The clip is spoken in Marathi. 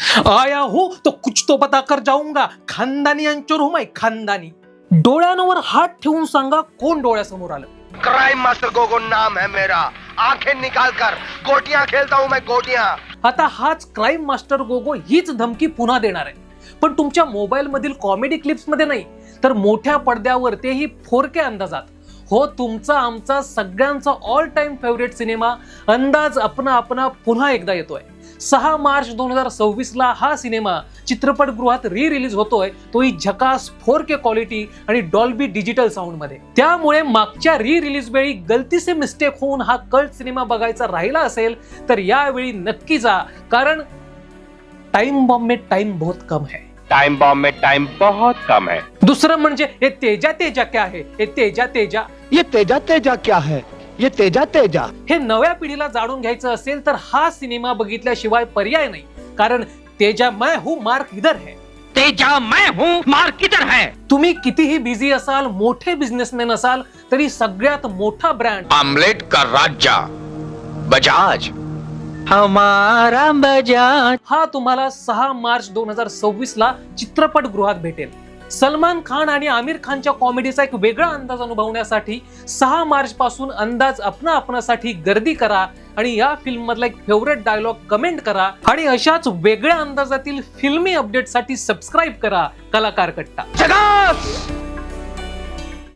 आया हूं तो कुछ तो बता कर जाऊंगा, खानदानी अंचोर हूं मैं, खानदानी. डोळ्यांवर हात ठेवून सांगा कोण डोळ्यासमोर आलं. क्राइम मास्टर गोगो नाम है मेरा, आंखें निकाल कर गोटियां खेलता हूं मैं, गोटियां. आता हाच क्राईम मास्टर गोगो हीच धमकी पुन्हा देणार आहे, पण तुमच्या मोबाईल मधील कॉमेडी क्लिप्स मध्ये नाही, तर मोठ्या पडद्यावर, तेही 4K अंदाजात. हो, तुमचा आमचा सगळ्यांचा ऑल टाइम फेवरेट सिनेमा अंदाज अपना अपना पुन्हा एकदा येतोय. 6 मार्च 2026 ला हा सिनेमा चित्रपटगृहात रिलीज होतोय, तोही झकास 4K क्वालिटी आणि डॉल्बी डिजिटल साऊंड मध्ये. त्यामुळे मागच्या रिलीज वेळी गलती से मिस्टेक होऊन हा कल्ट सिनेमा बघायचा राहिला असेल तर यावेळी नक्की जा, कारण टाइम बॉम्ब में टाइम बहुत कम है. टाइम बॉम्ब में टाइम बहुत कम है. दुसरं म्हणजे हे तेजा तेजा क्या है, हे तेजा तेजा. ये तेजा तेजा क्या है, ये तेजा तेजा. हे नव्या पिढीला जाणून घ्यायचं असेल तर हा सिनेमा बघितल्याशिवाय पर्याय नाही, कारण तेजा मैं हूं मार्क इधर है. तेजा मैं हूँ मार्क किधर है. तुम्ही कितीही बिझी असाल, मोठे बिझनेसमॅन असाल, तरी सगळ्यात मोठा ब्रँड ऑमलेट का राजा बजाज, हमारा बजाज. हा तुम्हाला 6 मार्च 2026 ला चित्रपटगृहात भेटेल. सलमान खान आणि आमिर खानच्या कॉमेडीचा एक वेगळा अंदाज अनुभवण्यासाठी 6 मार्च पासून अंदाज अपना अपनासाठी गर्दी करा आणि या फिल्म मधला एक फेवरेट डायलॉग कमेंट करा, आणि अशाच वेगळ्या अंदाजातील फिल्मी अपडेटसाठी सबस्क्राईब करा कलाकार कट्टा. झकास.